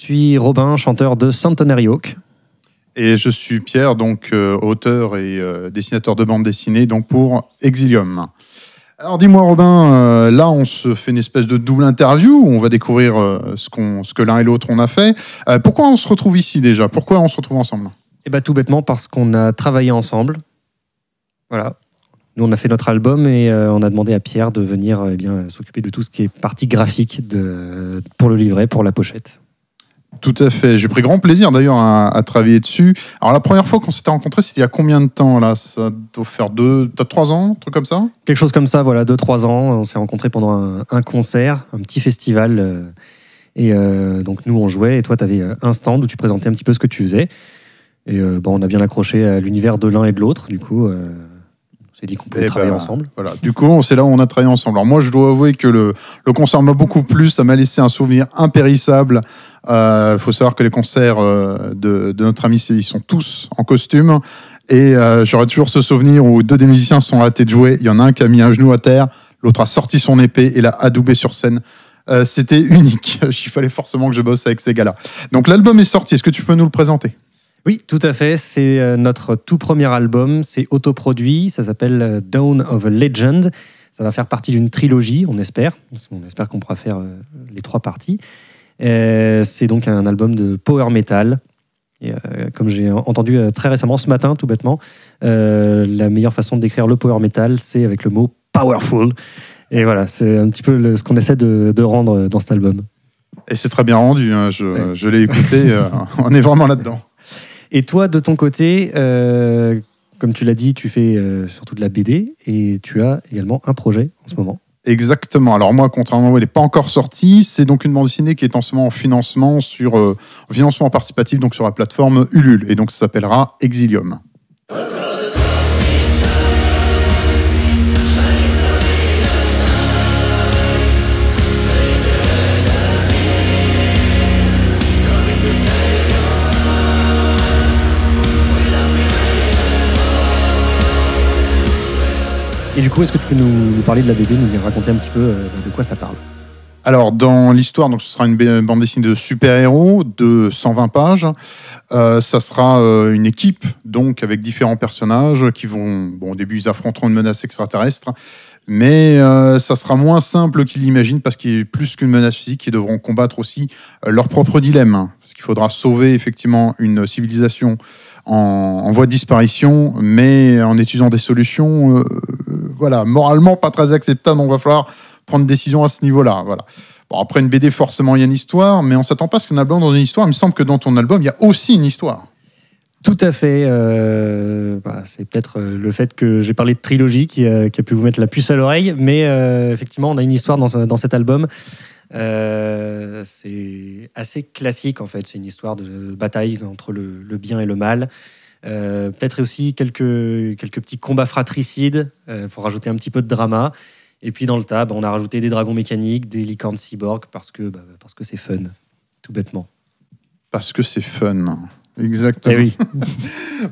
suis Robin, chanteur de Centenary Hawk. Et je suis Pierre, donc auteur et dessinateur de bande dessinée, donc pour Exilium. Alors dis-moi Robin, là on se fait une espèce de double interview où on va découvrir ce que l'un et l'autre on a fait. Pourquoi on se retrouve ici déjà? Pourquoi on se retrouve ensemble? Et bah tout bêtement parce qu'on a travaillé ensemble. Voilà. Nous on a fait notre album et on a demandé à Pierre de venir s'occuper de tout ce qui est partie graphique pour le livret, pour la pochette. Tout à fait. J'ai pris grand plaisir d'ailleurs à travailler dessus. Alors la première fois qu'on s'était rencontrés, c'était il y a combien de temps là? Ça doit faire 3 ans, un truc comme ça? Quelque chose comme ça, voilà, 2-3 ans. On s'est rencontrés pendant un concert, un petit festival. Donc nous on jouait et toi tu avais un stand où tu présentais un petit peu ce que tu faisais. Et on a bien accroché à l'univers de l'un et de l'autre. Du coup, on s'est dit qu'on pouvait travailler ensemble. Voilà. Du coup, c'est là où on a travaillé ensemble. Alors moi, je dois avouer que le concert m'a beaucoup plu. Ça m'a laissé un souvenir impérissable. Faut savoir que les concerts de notre ami, ils sont tous en costume. Et j'aurai toujours ce souvenir où 2 des musiciens sont hâtés de jouer. Il y en a un qui a mis un genou à terre, l'autre a sorti son épée et l'a adoubé sur scène. C'était unique. Il fallait forcément que je bosse avec ces gars-là. Donc l'album est sorti. Est-ce que tu peux nous le présenter? Oui, tout à fait. C'est notre tout premier album. C'est autoproduit. Ça s'appelle Dawn of a Legend. Ça va faire partie d'une trilogie, on espère. On espère qu'on pourra faire les 3 parties. C'est donc un album de power metal. Et, comme j'ai entendu très récemment, ce matin, tout bêtement, la meilleure façon de décrire le power metal, c'est avec le mot powerful. Et voilà, c'est un petit peu ce qu'on essaie de rendre dans cet album. Et c'est très bien rendu. Hein. Je l'ai écouté. On est vraiment là-dedans. Et toi, de ton côté, comme tu l'as dit, tu fais surtout de la BD et tu as également un projet en ce moment. Exactement. Alors moi, contrairement à vous, il n'est pas encore sorti. C'est donc une bande dessinée qui est en ce moment en financement financement participatif, donc sur la plateforme Ulule. Et donc ça s'appellera Exilium. Et du coup, est-ce que tu peux nous parler de la BD, nous raconter un petit peu de quoi ça parle? Alors, dans l'histoire, donc, ce sera une bande dessinée de super-héros de 120 pages. Ça sera une équipe, donc, avec différents personnages qui vont... Bon, au début, ils affronteront une menace extraterrestre, mais ça sera moins simple qu'ils l'imaginent parce qu'il y a plus qu'une menace physique, ils devront combattre aussi leur propre dilemme. Parce qu'il faudra sauver, effectivement, une civilisation en voie de disparition, mais en étudiant des solutions moralement pas très acceptables, donc il va falloir prendre une décision à ce niveau-là. Voilà. Bon, après, une BD, forcément, il y a une histoire, mais on ne s'attend pas à ce qu'un album dans une histoire. Il me semble que dans ton album, il y a aussi une histoire. Tout à fait. C'est peut-être le fait que j'ai parlé de trilogie qui a pu vous mettre la puce à l'oreille, mais effectivement, on a une histoire dans cet album. C'est assez classique en fait, c'est une histoire de bataille entre le bien et le mal, peut-être aussi quelques petits combats fratricides pour rajouter un petit peu de drama, et puis dans le tas on a rajouté des dragons mécaniques, des licornes cyborgs parce que c'est fun, tout bêtement. Parce que c'est fun, exactement. Eh oui.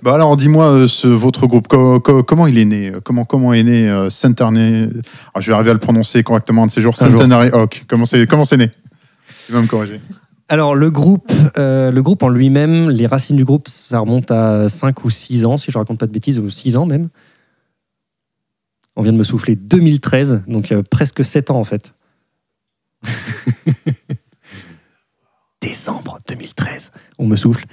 Alors dis-moi, votre groupe, comment il est né? Comment est né Centenary? Je vais arriver à le prononcer correctement un de ces jours. Centenary Hawk. Comment c'est né? Tu vas me corriger. Alors le groupe en lui-même, les racines du groupe, ça remonte à 5 ou 6 ans, si je raconte pas de bêtises, ou 6 ans même. On vient de me souffler 2013, donc presque 7 ans en fait. Décembre 2013, on me souffle.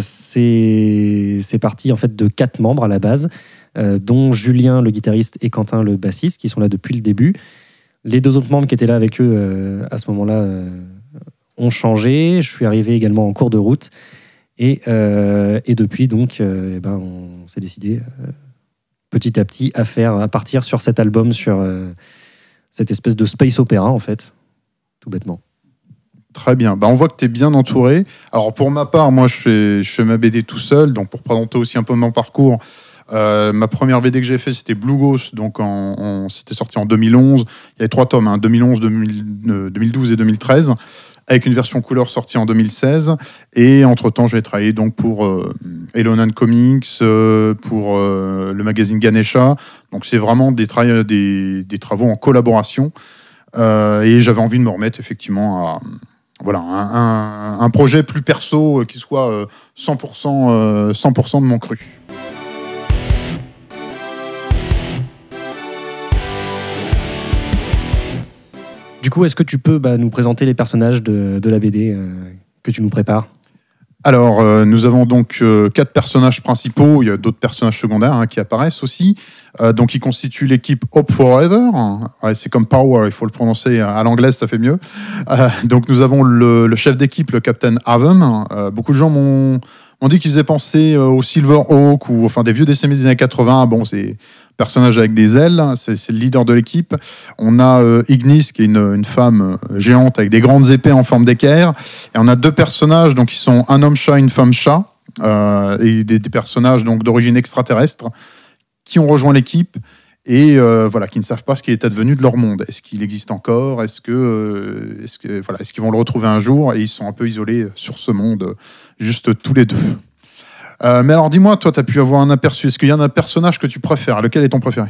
C'est parti en fait de 4 membres à la base, dont Julien le guitariste et Quentin le bassiste qui sont là depuis le début. Les 2 autres membres qui étaient là avec eux à ce moment-là ont changé. Je suis arrivé également en cours de route et depuis donc on s'est décidé petit à petit à partir sur cet album, sur cette espèce de space opéra en fait, tout bêtement. Très bien. On voit que tu es bien entouré. Alors, pour ma part, moi, je fais ma BD tout seul. Donc, pour présenter aussi un peu mon parcours, ma première BD que j'ai fait, c'était Blue Ghost. Donc, c'était sorti en 2011. Il y avait 3 tomes, 2011, 2012 et 2013, avec une version couleur sortie en 2016. Et entre-temps, j'ai travaillé donc pour Elonan Comics, pour le magazine Ganesha. Donc, c'est vraiment des travaux en collaboration. Et j'avais envie de me remettre effectivement voilà, un projet plus perso qui soit 100% de mon cru. Du coup, est-ce que tu peux nous présenter les personnages de la BD que tu nous prépares ? Alors, nous avons donc 4 personnages principaux. Il y a d'autres personnages secondaires qui apparaissent aussi. Donc, ils constituent l'équipe Hope Forever. Ouais, c'est comme Power, il faut le prononcer à l'anglaise, ça fait mieux. Donc, nous avons le chef d'équipe, le Captain Avum. Beaucoup de gens m'ont dit qu'il faisait penser au Silverhawk ou enfin des vieux dessins des années 80. Bon, c'est un personnage avec des ailes, c'est le leader de l'équipe. On a Ignis, qui est une femme géante avec des grandes épées en forme d'équerre. Et on a 2 personnages donc, qui sont un homme-chat et une femme-chat, et des personnages donc, d'origine extraterrestre qui ont rejoint l'équipe et voilà, qui ne savent pas ce qui est advenu de leur monde. Est-ce qu'il existe encore ? Est-ce qu'ils vont le retrouver un jour ? Et ils sont un peu isolés sur ce monde, juste tous les 2. Mais alors, dis-moi, toi, tu as pu avoir un aperçu. Est-ce qu'il y a un personnage que tu préfères ? Lequel est ton préféré ?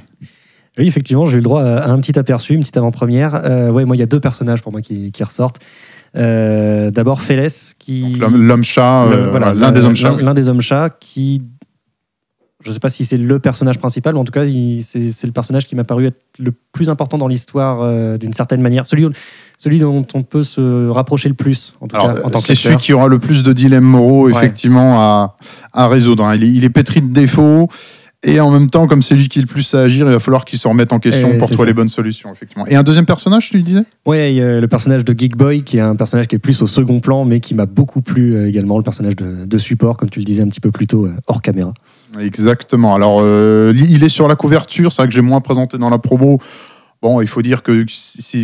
Oui, effectivement, j'ai eu le droit à un petit aperçu, une petite avant-première. Ouais, moi, il y a 2 personnages pour moi qui ressortent. D'abord, Félès, qui... L'homme-chat, l'un des hommes-chats. L'un des hommes-chats qui... Je ne sais pas si c'est le personnage principal, mais en tout cas, c'est le personnage qui m'a paru être le plus important dans l'histoire d'une certaine manière. Celui dont on peut se rapprocher le plus, en tout cas, en tant que c'est celui qui aura le plus de dilemmes moraux, effectivement, à résoudre. Il est pétri de défauts, et en même temps, comme c'est lui qui est le plus à agir, il va falloir qu'il se remette en question pour trouver les bonnes solutions, effectivement. Et un deuxième personnage, tu lui disais ? Oui, le personnage de Geek Boy, qui est un personnage qui est plus au second plan, mais qui m'a beaucoup plu également, le personnage de support, comme tu le disais un petit peu plus tôt, hors caméra. Exactement. Alors, il est sur la couverture, c'est vrai que j'ai moins présenté dans la promo. Bon, il faut dire que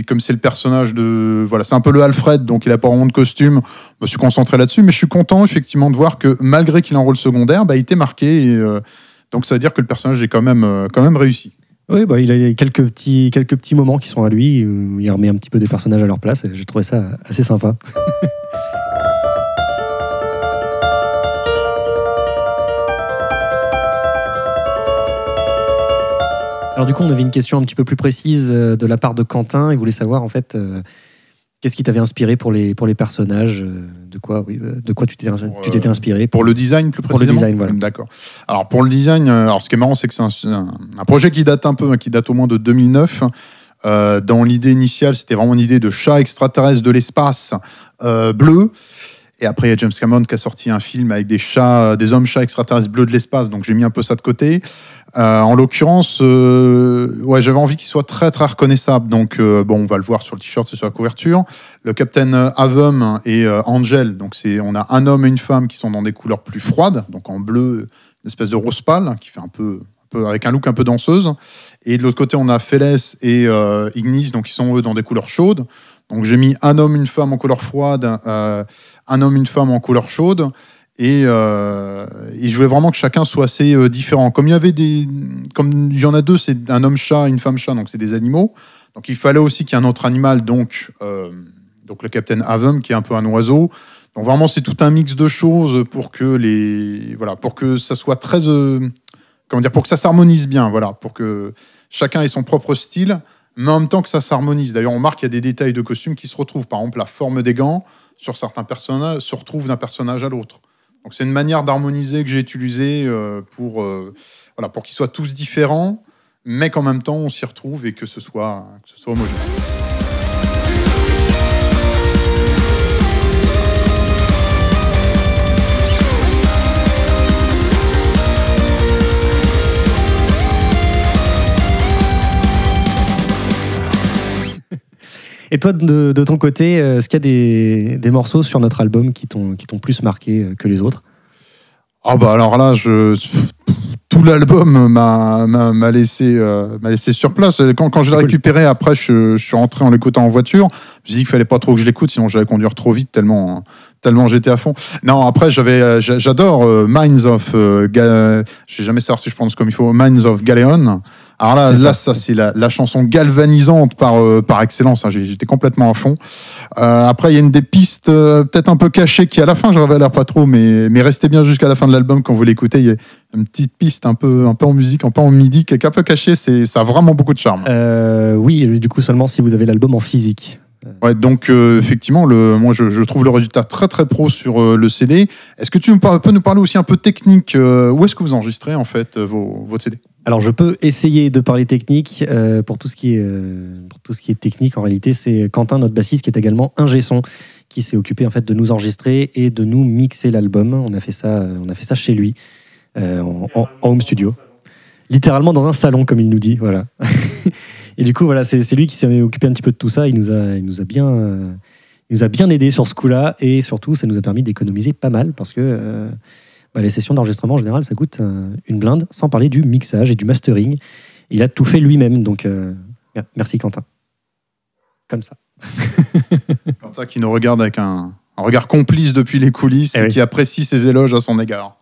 comme c'est le personnage de... Voilà, c'est un peu le Alfred, donc il n'a pas vraiment de costume. Je me suis concentré là-dessus, mais je suis content, effectivement, de voir que malgré qu'il ait un rôle secondaire, il était marqué. Et, donc, ça veut dire que le personnage est quand même réussi. Oui, il a quelques petits moments qui sont à lui, où il remet un petit peu des personnages à leur place, et j'ai trouvé ça assez sympa. Alors du coup, on avait une question un petit peu plus précise de la part de Quentin. Il voulait savoir en fait qu'est-ce qui t'avait inspiré pour les personnages, de quoi tu t'étais inspiré pour le design plus précisément. Pour le design, voilà. D'accord. Alors pour le design, ce qui est marrant, c'est que c'est un projet qui date au moins de 2009. Dans l'idée initiale, c'était vraiment une idée de chat extraterrestre de l'espace bleu. Et après, il y a James Cameron qui a sorti un film avec des hommes-chats extraterrestres bleus de l'espace. Donc, j'ai mis un peu ça de côté. En l'occurrence, j'avais envie qu'il soit très, très reconnaissable. Donc, on va le voir sur le t-shirt, c'est sur la couverture. Le Captain Avum et Angel. Donc, on a un homme et une femme qui sont dans des couleurs plus froides. Donc, en bleu, une espèce de rose pâle qui fait un peu avec un look un peu danseuse. Et de l'autre côté, on a Félès et Ignis. Donc, ils sont eux dans des couleurs chaudes. Donc j'ai mis un homme, une femme en couleur froide, un homme, une femme en couleur chaude, et je voulais vraiment que chacun soit assez différent. Comme il y en a 2, c'est un homme-chat, une femme-chat, donc c'est des animaux. Donc il fallait aussi qu'il y ait un autre animal, donc le Captain Avum, qui est un peu un oiseau. Donc vraiment c'est tout un mix de choses pour que ça soit très, pour que ça s'harmonise bien, pour que chacun ait son propre style. Mais en même temps que ça s'harmonise. D'ailleurs, on remarque qu'il y a des détails de costumes qui se retrouvent. Par exemple, la forme des gants, sur certains personnages, se retrouve d'un personnage à l'autre. Donc, c'est une manière d'harmoniser que j'ai utilisée pour qu'ils soient tous différents, mais qu'en même temps, on s'y retrouve et que ce soit homogène. Et toi, de ton côté, est-ce qu'il y a des morceaux sur notre album qui t'ont plus marqué que les autres ? Alors là, tout l'album m'a laissé sur place. Quand je l'ai récupéré, après, je suis rentré en l'écoutant en voiture. Je me suis dit qu'il fallait pas trop que je l'écoute, sinon j'allais conduire trop vite, tellement j'étais à fond. Non, après, j'adore Minds of... je sais jamais savoir si je prononce comme il faut. Minds of Galeon. Alors là, ça c'est la chanson galvanisante par excellence. J'étais complètement à fond. Après, il y a une des pistes peut-être un peu cachées qui, à la fin, je révèle pas trop, mais restez bien jusqu'à la fin de l'album quand vous l'écoutez. Il y a une petite piste un peu en musique, un peu en midi, qui est un peu cachée. Ça a vraiment beaucoup de charme. Oui, du coup, seulement si vous avez l'album en physique. Ouais, donc effectivement, moi je trouve le résultat très très pro sur le CD. Est-ce que tu peux nous parler aussi un peu technique, où est-ce que vous enregistrez en fait votre CD? Alors, je peux essayer de parler technique. Pour tout ce qui est technique, en réalité, c'est Quentin, notre bassiste, qui est également ingé son, qui s'est occupé en fait de nous enregistrer et de nous mixer l'album. On a fait ça chez lui, en home studio. Littéralement dans un salon, comme il nous dit. Voilà. Et du coup, voilà, c'est lui qui s'est occupé un petit peu de tout ça. Il nous a bien aidé sur ce coup-là. Et surtout, ça nous a permis d'économiser pas mal parce que les sessions d'enregistrement, en général, ça coûte une blinde, sans parler du mixage et du mastering. Il a tout fait lui-même. Donc, merci Quentin. Comme ça. Quentin qui nous regarde avec un regard complice depuis les coulisses et qui apprécie ses éloges à son égard.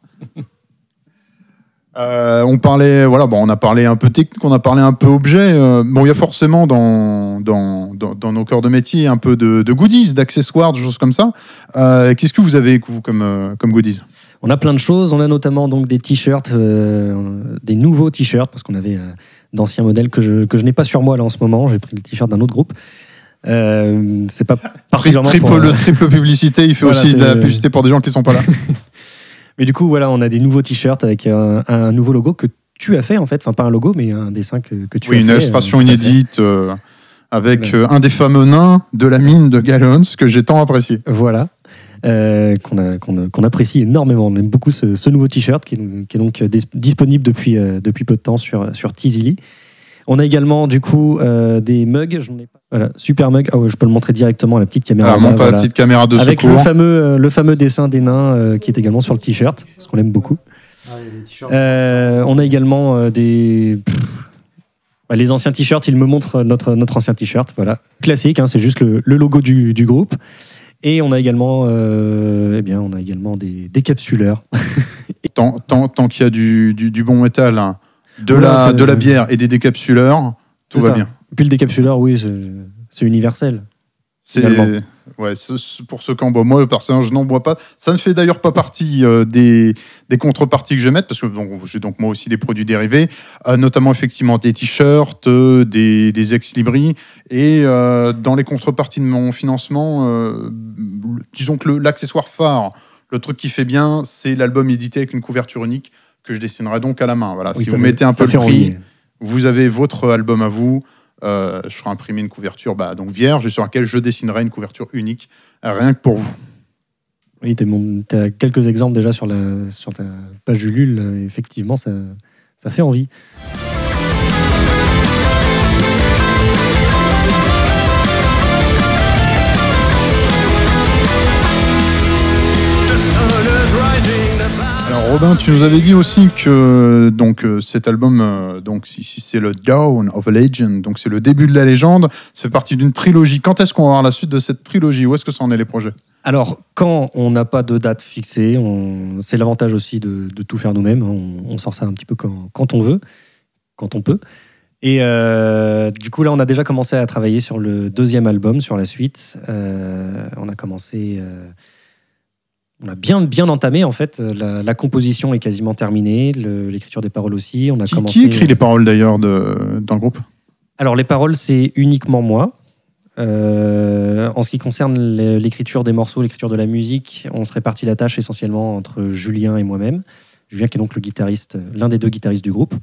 On a parlé un peu technique, on a parlé un peu objet. Il y a forcément dans nos corps de métier un peu de goodies, d'accessoires, de choses comme ça. Qu'est-ce que vous avez, vous, comme goodies? On a plein de choses. On a notamment donc des t-shirts, des nouveaux t-shirts, parce qu'on avait d'anciens modèles que je n'ai pas sur moi là en ce moment. J'ai pris le t-shirt d'un autre groupe. C'est pas particulièrement triple publicité. Il fait aussi de la publicité pour des gens qui sont pas là. Mais du coup, voilà, on a des nouveaux t-shirts avec un nouveau logo que tu as fait, en fait. Enfin, pas un logo, mais un dessin que tu as fait. Oui, une illustration inédite avec un des fameux nains de la mine de Galons que j'ai tant apprécié. Voilà. Qu'on apprécie énormément. On aime beaucoup ce nouveau t-shirt qui est donc disponible depuis peu de temps sur Teasily. On a également, du coup, des mugs. J'en ai pas. Voilà, super mug. Je peux le montrer directement à la petite caméra. Alors, monte à la petite caméra de avec secours. Le fameux dessin des nains qui est également sur le t-shirt, parce qu'on l'aime beaucoup. On a également les anciens t-shirts. Il me montre notre ancien t-shirt. Voilà. Classique, hein, c'est juste le logo du groupe. Et on a également, des décapsuleurs. Tant qu'il y a du bon métal, hein, de la bière et des décapsuleurs, tout va bien. Puis le décapsuleur, oui, c'est universel. Pour ceux qui en boivent. Moi, personnellement, je n'en bois pas. Ça ne fait d'ailleurs pas partie des contreparties que je vais mettre, parce que j'ai donc moi aussi des produits dérivés, notamment effectivement des t-shirts, des ex-libris, et dans les contreparties de mon financement, disons que l'accessoire phare, le truc qui fait bien, c'est l'album édité avec une couverture unique que je dessinerai donc à la main. Voilà. Oui, si vous mettez un peu le prix, vous avez votre album à vous. Je ferai imprimer une couverture donc vierge et sur laquelle je dessinerai une couverture unique, rien que pour vous. Oui, tu as quelques exemples déjà sur ta page Ulule. Effectivement, ça fait envie. Alors Robin, tu nous avais dit aussi que cet album, si c'est le Dawn of a Legend, donc c'est le début de la légende, ça fait partie d'une trilogie. Quand est-ce qu'on va avoir la suite de cette trilogie? Où est-ce que ça en est les projets? Alors, quand on n'a pas de date fixée, c'est l'avantage aussi de tout faire nous-mêmes. On sort ça un petit peu quand on veut, quand on peut. Et du coup, là, on a déjà commencé à travailler sur le deuxième album, sur la suite. On a commencé... On a bien entamé, en fait. La composition est quasiment terminée, l'écriture des paroles aussi. Qui écrit les paroles, d'ailleurs, dans le groupe? Alors, les paroles, c'est uniquement moi. En ce qui concerne l'écriture des morceaux, l'écriture de la musique, on se répartit la tâche essentiellement entre Julien et moi-même. Julien qui est donc l'un des deux guitaristes du groupe.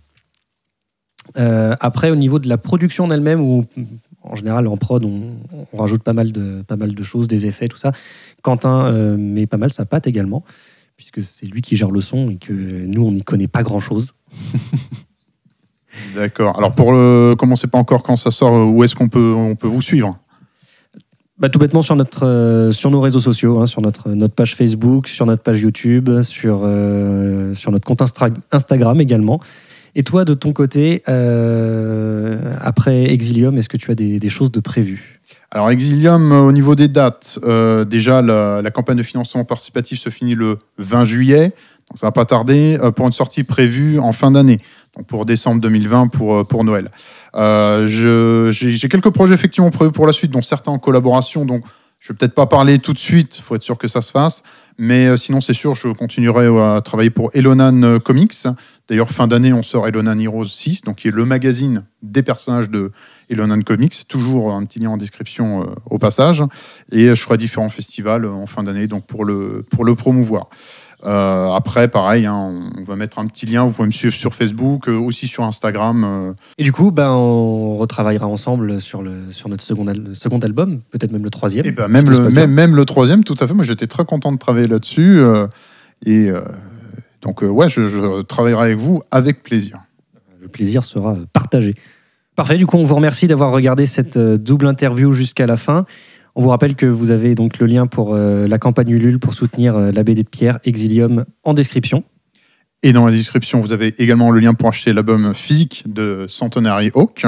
Après, au niveau de la production en elle-même, où en général en prod on rajoute pas mal de choses, des effets, tout ça, Quentin met pas mal sa patte également, puisque c'est lui qui gère le son et que nous on n'y connaît pas grand-chose. D'accord. Alors comme on ne sait pas encore quand ça sort, où est-ce qu'on peut vous suivre? Tout bêtement sur nos réseaux sociaux, hein, sur notre page Facebook, sur notre page YouTube, sur notre compte Instagram également. Et toi, de ton côté, après Exilium, est-ce que tu as des choses de prévues? Alors Exilium, au niveau des dates, déjà la campagne de financement participatif se finit le 20 juillet, donc ça va pas tarder, pour une sortie prévue en fin d'année, donc pour décembre 2020, pour Noël. J'ai quelques projets effectivement prévus pour la suite, dont certains en collaboration, donc je ne vais peut-être pas parler tout de suite, il faut être sûr que ça se fasse, Mais sinon, c'est sûr, je continuerai à travailler pour Elonan Comics. D'ailleurs, fin d'année, on sort Elonan Heroes 6, donc qui est le magazine des personnages de Elonan Comics. Toujours un petit lien en description au passage. Et je ferai différents festivals en fin d'année, donc pour le promouvoir. Après, pareil, on va mettre un petit lien. Vous pouvez me suivre sur Facebook, aussi sur Instagram. Et du coup, on retravaillera ensemble sur notre second album, peut-être même le troisième. Et même le troisième, tout à fait. Moi, j'étais très content de travailler là-dessus. Donc, je travaillerai avec vous avec plaisir. Le plaisir sera partagé. Parfait. Du coup, on vous remercie d'avoir regardé cette double interview jusqu'à la fin. On vous rappelle que vous avez donc le lien pour la campagne Ulule pour soutenir la BD de Pierre, Exilium, en description. Et dans la description, vous avez également le lien pour acheter l'album physique de Centenary Hawk.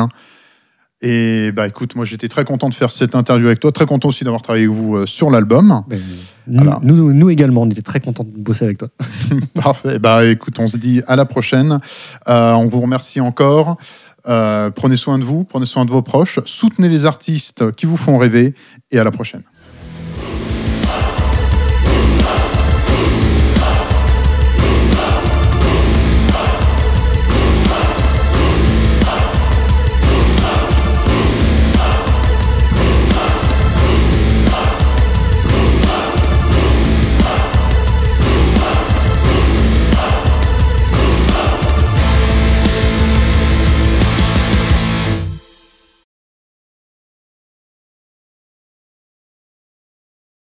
Et écoute, moi j'étais très content de faire cette interview avec toi, très content aussi d'avoir travaillé avec vous sur l'album. Voilà. Nous également, on était très contents de bosser avec toi. Parfait. Écoute, on se dit à la prochaine. On vous remercie encore. Prenez soin de vous, prenez soin de vos proches, soutenez les artistes qui vous font rêver et à la prochaine.